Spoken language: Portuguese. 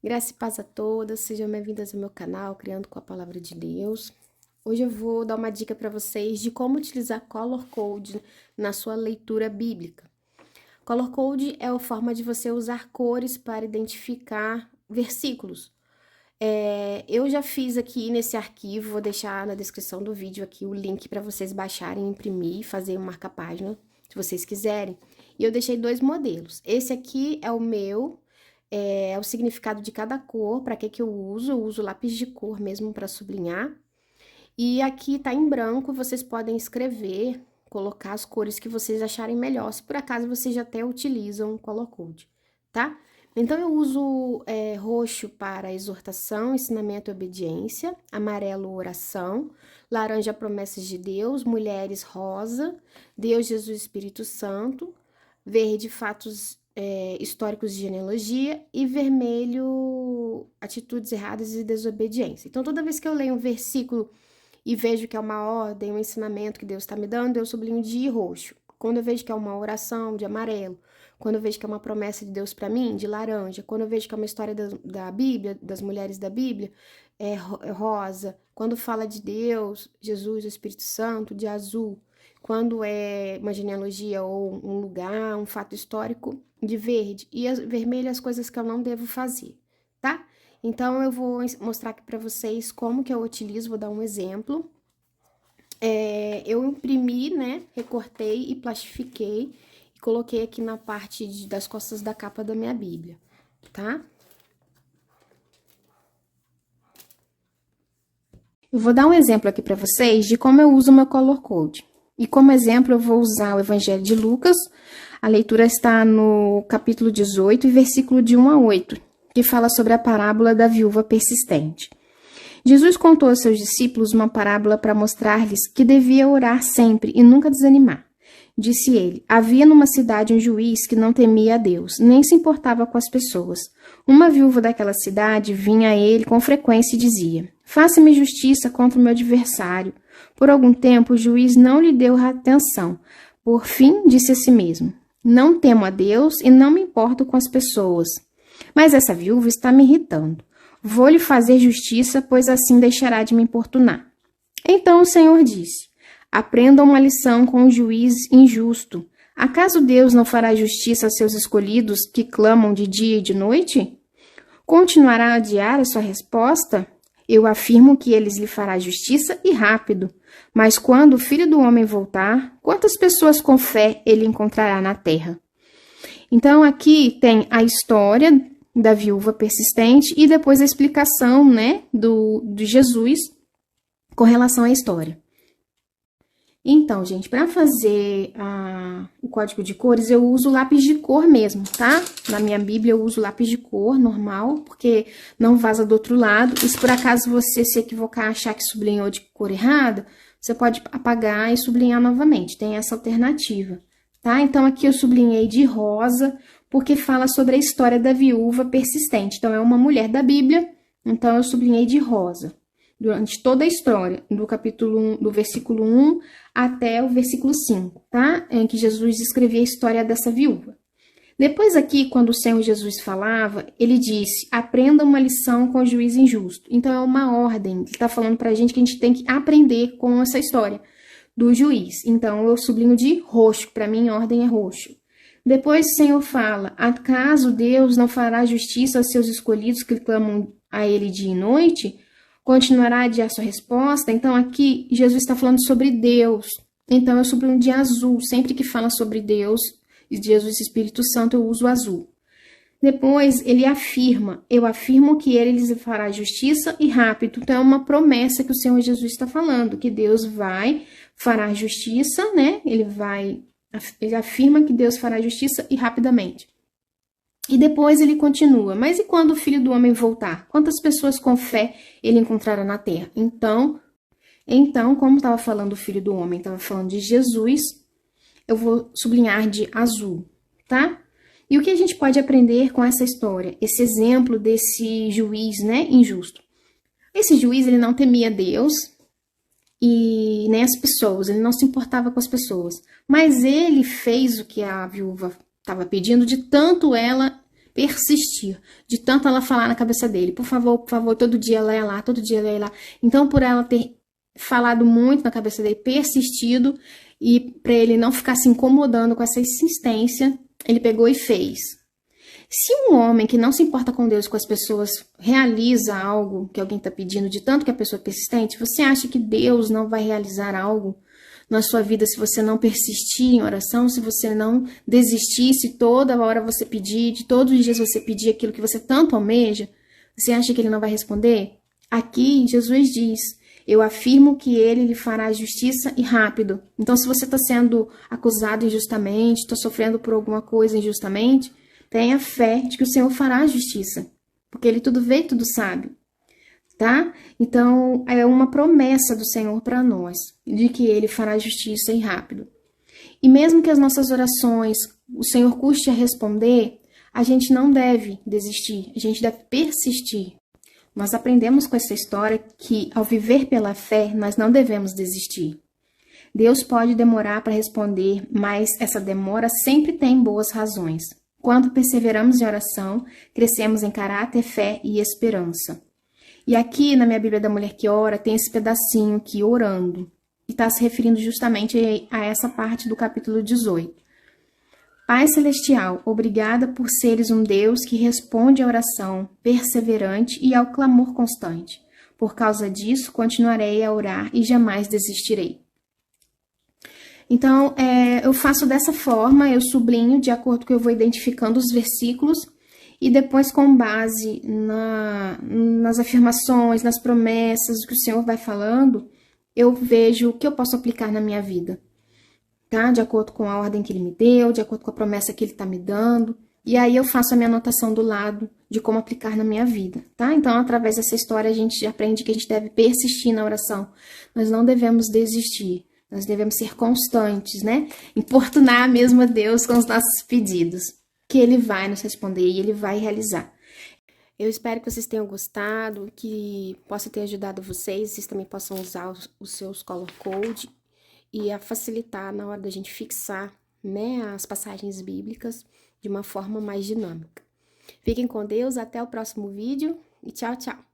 Graça e paz a todas, sejam bem-vindas ao meu canal Criando com a Palavra de Deus. Hoje eu vou dar uma dica para vocês de como utilizar Color Code na sua leitura bíblica. Color Code é a forma de você usar cores para identificar versículos. Eu já fiz aqui nesse arquivo, vou deixar na descrição do vídeo aqui o link para vocês baixarem, imprimir, fazer um marca-página, se vocês quiserem. E eu deixei dois modelos. Esse aqui é o meu. É o significado de cada cor, para que eu uso. Eu uso lápis de cor mesmo para sublinhar. E aqui tá em branco, vocês podem escrever, colocar as cores que vocês acharem melhor, se por acaso vocês já até utilizam Color Code, tá? Então, eu uso roxo para exortação, ensinamento e obediência, amarelo, oração, laranja, promessas de Deus, mulheres, rosa, Deus, Jesus, Espírito Santo, verde, fatos históricos de genealogia e vermelho, atitudes erradas e desobediência. Então, toda vez que eu leio um versículo e vejo que é uma ordem, um ensinamento que Deus está me dando, eu sublinho de roxo. Quando eu vejo que é uma oração, de amarelo. Quando eu vejo que é uma promessa de Deus para mim, de laranja. Quando eu vejo que é uma história da Bíblia, das mulheres da Bíblia, é rosa. Quando fala de Deus, Jesus, o Espírito Santo, de azul. Quando é uma genealogia ou um lugar, um fato histórico, de verde. E vermelho, as coisas que eu não devo fazer, tá? Então, eu vou mostrar aqui para vocês como que eu utilizo, vou dar um exemplo. Eu imprimi, né, recortei e plastifiquei e coloquei aqui na parte das costas da capa da minha Bíblia, tá? Eu vou dar um exemplo aqui para vocês de como eu uso o meu Color Code. E como exemplo, eu vou usar o Evangelho de Lucas. A leitura está no capítulo 18, versículo de 1 a 8, que fala sobre a parábola da viúva persistente. Jesus contou aos seus discípulos uma parábola para mostrar-lhes que devia orar sempre e nunca desanimar. Disse ele: havia numa cidade um juiz que não temia a Deus, nem se importava com as pessoas. Uma viúva daquela cidade vinha a ele com frequência e dizia: faça-me justiça contra o meu adversário. Por algum tempo o juiz não lhe deu atenção. Por fim, disse a si mesmo: não temo a Deus e não me importo com as pessoas. Mas essa viúva está me irritando. Vou-lhe fazer justiça, pois assim deixará de me importunar. Então o Senhor disse: aprenda uma lição com o juiz injusto. Acaso Deus não fará justiça a seus escolhidos que clamam de dia e de noite? Continuará a adiar a sua resposta? Eu afirmo que ele lhe fará justiça e rápido. Mas quando o Filho do Homem voltar, quantas pessoas com fé ele encontrará na terra? Então aqui tem a história da viúva persistente e depois a explicação, né, de Jesus com relação à história. Então, gente, para fazer o código de cores, eu uso lápis de cor mesmo, tá? Na minha Bíblia eu uso lápis de cor normal, porque não vaza do outro lado. E se por acaso você se equivocar, achar que sublinhou de cor errada, você pode apagar e sublinhar novamente, tem essa alternativa, tá? Então, aqui eu sublinhei de rosa, porque fala sobre a história da viúva persistente. Então, é uma mulher da Bíblia, então eu sublinhei de rosa. Durante toda a história, do capítulo 1, do versículo 1 até o versículo 5, tá? Em que Jesus escrevia a história dessa viúva. Depois aqui, quando o Senhor Jesus falava, ele disse: aprenda uma lição com o juiz injusto. Então, é uma ordem. Ele está falando pra gente que a gente tem que aprender com essa história do juiz. Então, eu sublinho de roxo. Para mim, ordem é roxo. Depois o Senhor fala: acaso Deus não fará justiça aos seus escolhidos que clamam a ele dia e noite? Continuará a adiar sua resposta? Então, aqui, Jesus está falando sobre Deus. Então, eu sublinho de azul. Sempre que fala sobre Deus, Jesus e Espírito Santo, eu uso azul. Depois, ele afirma: eu afirmo que ele lhes fará justiça e rápido. Então, é uma promessa que o Senhor Jesus está falando, que Deus fará justiça, né? Ele afirma que Deus fará justiça e rapidamente. E depois ele continua: mas e quando o Filho do Homem voltar? Quantas pessoas com fé ele encontrará na terra? Então, como estava falando o Filho do Homem, estava falando de Jesus, eu vou sublinhar de azul, tá? E o que a gente pode aprender com essa história? Esse exemplo desse juiz, né, injusto. Esse juiz, ele não temia Deus e nem as pessoas, ele não se importava com as pessoas. Mas ele fez o que a viúva estava pedindo, de tanto ela persistir, de tanto ela falar na cabeça dele, por favor, todo dia ela ia lá, todo dia ela ia lá. Então, por ela ter falado muito na cabeça dele, persistido, e para ele não ficar se incomodando com essa insistência, ele pegou e fez. Se um homem que não se importa com Deus, com as pessoas, realiza algo que alguém está pedindo, de tanto que a pessoa é persistente, você acha que Deus não vai realizar algo na sua vida se você não persistir em oração, se você não desistir, se toda hora você pedir, de todos os dias você pedir aquilo que você tanto almeja, você acha que ele não vai responder? Aqui, Jesus diz: eu afirmo que ele lhe fará justiça e rápido. Então, se você está sendo acusado injustamente, está sofrendo por alguma coisa injustamente, tenha fé de que o Senhor fará justiça, porque ele tudo vê e tudo sabe, tá? Então, é uma promessa do Senhor para nós, de que ele fará justiça e rápido. E mesmo que as nossas orações, o Senhor custe a responder, a gente não deve desistir, a gente deve persistir. Nós aprendemos com essa história que, ao viver pela fé, nós não devemos desistir. Deus pode demorar para responder, mas essa demora sempre tem boas razões. Quando perseveramos em oração, crescemos em caráter, fé e esperança. E aqui na minha Bíblia da Mulher que Ora tem esse pedacinho aqui, orando. E está se referindo justamente a essa parte do capítulo 18. Pai Celestial, obrigada por seres um Deus que responde à oração perseverante e ao clamor constante. Por causa disso, continuarei a orar e jamais desistirei. Então, eu faço dessa forma, eu sublinho de acordo com que eu vou identificando os versículos e depois, com base nas afirmações, nas promessas, que o Senhor vai falando, eu vejo o que eu posso aplicar na minha vida, tá? De acordo com a ordem que Ele me deu, de acordo com a promessa que Ele está me dando. E aí eu faço a minha anotação do lado de como aplicar na minha vida, tá? Então, através dessa história, a gente aprende que a gente deve persistir na oração. Nós não devemos desistir. Nós devemos ser constantes, né? Importunar mesmo a Deus com os nossos pedidos, que Ele vai nos responder e Ele vai realizar. Eu espero que vocês tenham gostado, que possa ter ajudado vocês também possam usar os seus color code e a facilitar na hora da gente fixar, né, as passagens bíblicas de uma forma mais dinâmica. Fiquem com Deus, até o próximo vídeo e tchau, tchau!